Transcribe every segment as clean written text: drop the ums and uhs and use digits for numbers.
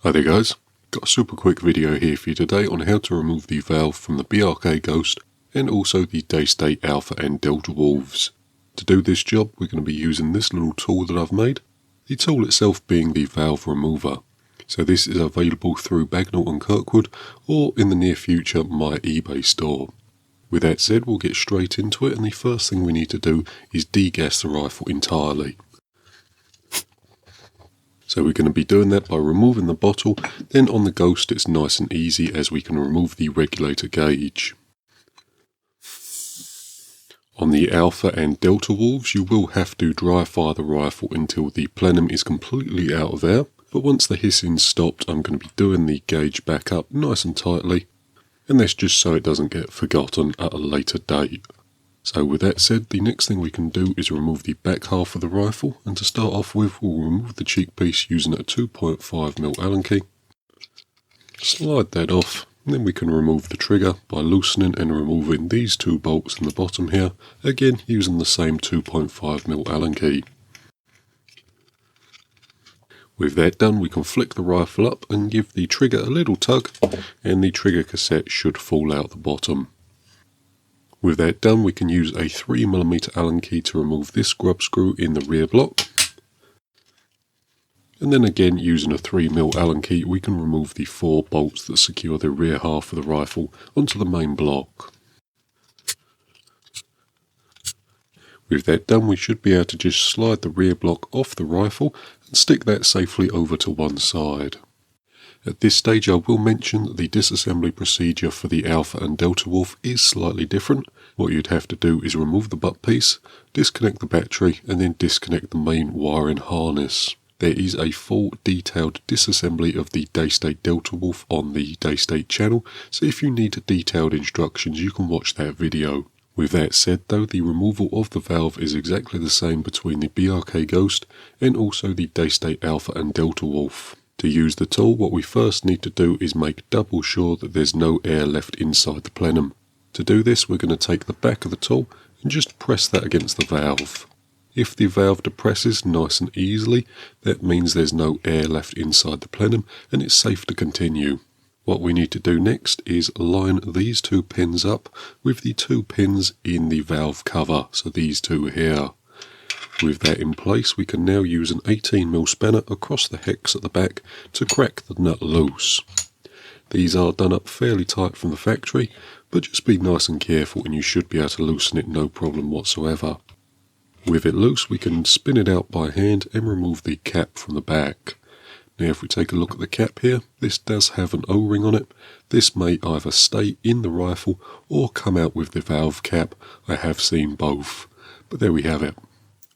Hi there guys, got a super quick video here for you today on how to remove the valve from the BRK Ghost and also the Daystate Alpha and Deltawolves. To do this job we're going to be using this little tool that I've made, the tool itself being the valve remover. So this is available through Bagnall and Kirkwood or in the near future my eBay store. With that said, we'll get straight into it, and the first thing we need to do is degas the rifle entirely. So we're going to be doing that by removing the bottle. Then on the Ghost it's nice and easy as we can remove the regulator gauge. On the Alpha and Deltawolves you will have to dry fire the rifle until the plenum is completely out of air, but once the hissing's stopped I'm going to be doing the gauge back up nice and tightly, and that's just so it doesn't get forgotten at a later date. So with that said, the next thing we can do is remove the back half of the rifle, and to start off with we'll remove the cheek piece using a 2.5mm Allen key. Slide that off, and then we can remove the trigger by loosening and removing these two bolts in the bottom here, again using the same 2.5mm Allen key. With that done we can flick the rifle up and give the trigger a little tug, and the trigger cassette should fall out the bottom. With that done we can use a 3mm Allen key to remove this grub screw in the rear block. And then again using a 3mm Allen key we can remove the 4 bolts that secure the rear half of the rifle onto the main block. With that done we should be able to just slide the rear block off the rifle and stick that safely over to one side. At this stage I will mention that the disassembly procedure for the Alpha and Deltawolf is slightly different. What you'd have to do is remove the butt piece, disconnect the battery and then disconnect the main wiring harness. There is a full detailed disassembly of the Daystate Deltawolf on the Daystate channel, so if you need detailed instructions you can watch that video. With that said though, the removal of the valve is exactly the same between the BRK Ghost and also the Daystate Alpha and Deltawolf. To use the tool, what we first need to do is make double sure that there's no air left inside the plenum. To do this we're going to take the back of the tool and just press that against the valve. If the valve depresses nice and easily, that means there's no air left inside the plenum and it's safe to continue. What we need to do next is line these 2 pins up with the 2 pins in the valve cover, so these 2 here. With that in place we can now use an 18mm spanner across the hex at the back to crack the nut loose. These are done up fairly tight from the factory, but just be nice and careful and you should be able to loosen it no problem whatsoever. With it loose we can spin it out by hand and remove the cap from the back. Now if we take a look at the cap here, this does have an O-ring on it. This may either stay in the rifle or come out with the valve cap. I have seen both, but there we have it.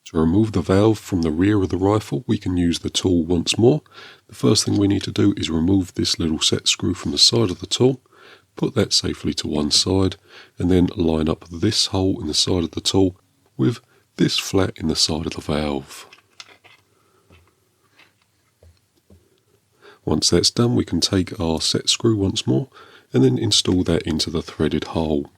To remove the valve from the rear of the rifle we can use the tool once more. The first thing we need to do is remove this little set screw from the side of the tool, put that safely to one side, and then line up this hole in the side of the tool with this flat in the side of the valve. Once that's done we can take our set screw once more and then install that into the threaded hole.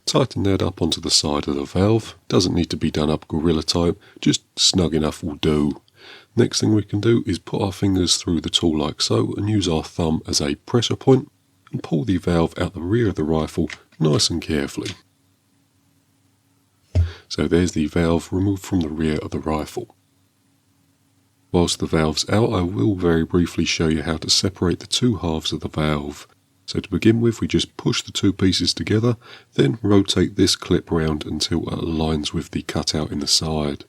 Tighten that up onto the side of the valve. Doesn't need to be done up gorilla type, just snug enough will do. Next thing we can do is put our fingers through the tool like so and use our thumb as a pressure point and pull the valve out the rear of the rifle nice and carefully. So there's the valve removed from the rear of the rifle. Whilst the valve's out I will very briefly show you how to separate the 2 halves of the valve. So to begin with we just push the 2 pieces together, then rotate this clip round until it aligns with the cutout in the side.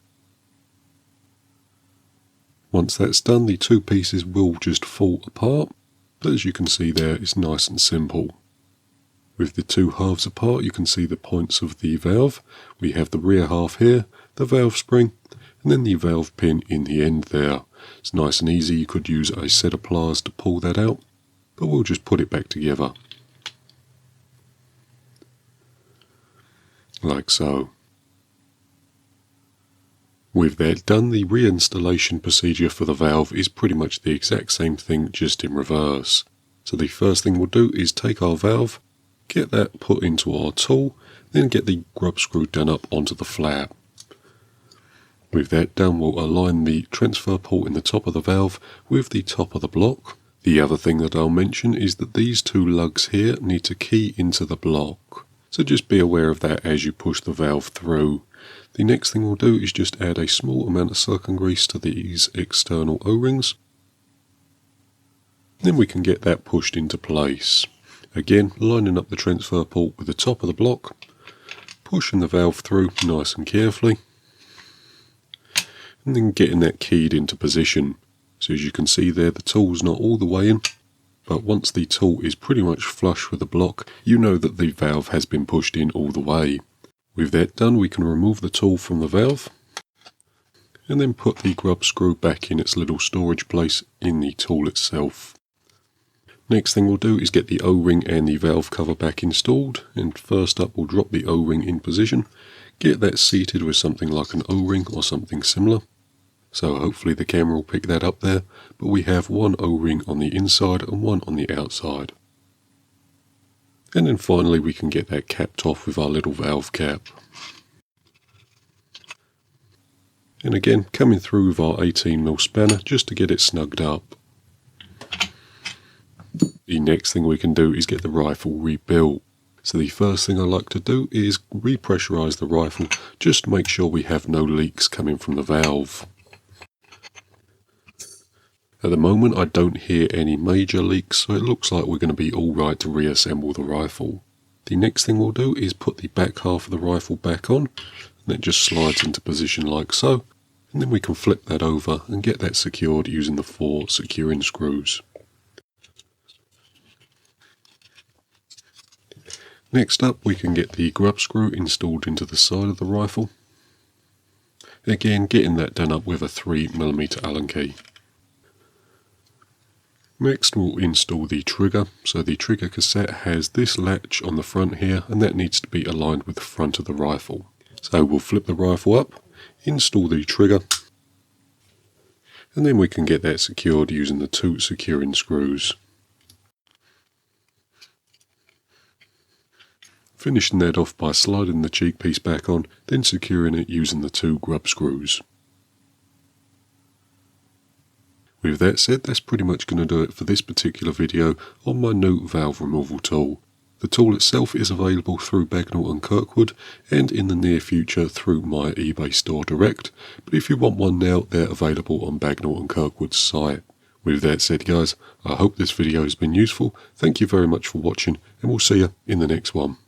Once that's done the 2 pieces will just fall apart, but as you can see there it's nice and simple. With the 2 halves apart you can see the points of the valve. We have the rear half here, the valve spring, and then the valve pin in the end there. It's nice and easy, you could use a set of pliers to pull that out, but we'll just put it back together. Like so. With that done, the reinstallation procedure for the valve is pretty much the exact same thing, just in reverse. So the first thing we'll do is take our valve, get that put into our tool, then get the grub screw done up onto the flap. With that done, we'll align the transfer port in the top of the valve with the top of the block. The other thing that I'll mention is that these two lugs here need to key into the block. So just be aware of that as you push the valve through. The next thing we'll do is just add a small amount of silicone grease to these external O-rings. Then we can get that pushed into place. Again, lining up the transfer port with the top of the block, pushing the valve through nice and carefully, and then getting that keyed into position. So as you can see there, the tool's not all the way in, but once the tool is pretty much flush with the block, you know that the valve has been pushed in all the way. With that done, we can remove the tool from the valve, and then put the grub screw back in its little storage place in the tool itself. Next thing we'll do is get the O-ring and the valve cover back installed, and first up we'll drop the O-ring in position, get that seated with something like an O-ring or something similar. So hopefully the camera will pick that up there, but we have one O-ring on the inside and one on the outside. And then finally we can get that capped off with our little valve cap. And again, coming through with our 18mm spanner just to get it snugged up. The next thing we can do is get the rifle rebuilt. So the first thing I like to do is repressurize the rifle just to make sure we have no leaks coming from the valve. At the moment I don't hear any major leaks, so it looks like we're going to be alright to reassemble the rifle. The next thing we'll do is put the back half of the rifle back on, and that just slides into position like so, and then we can flip that over and get that secured using the 4 securing screws. Next up we can get the grub screw installed into the side of the rifle. Again, getting that done up with a 3mm Allen key. Next we'll install the trigger. So the trigger cassette has this latch on the front here, and that needs to be aligned with the front of the rifle. So we'll flip the rifle up, install the trigger, and then we can get that secured using the 2 securing screws. Finishing that off by sliding the cheek piece back on, then securing it using the 2 grub screws. With that said, that's pretty much going to do it for this particular video on my new valve removal tool. The tool itself is available through Bagnall & Kirkwood and in the near future through my eBay store direct, but if you want one now, they're available on Bagnall & Kirkwood's site. With that said guys, I hope this video has been useful, thank you very much for watching, and we'll see you in the next one.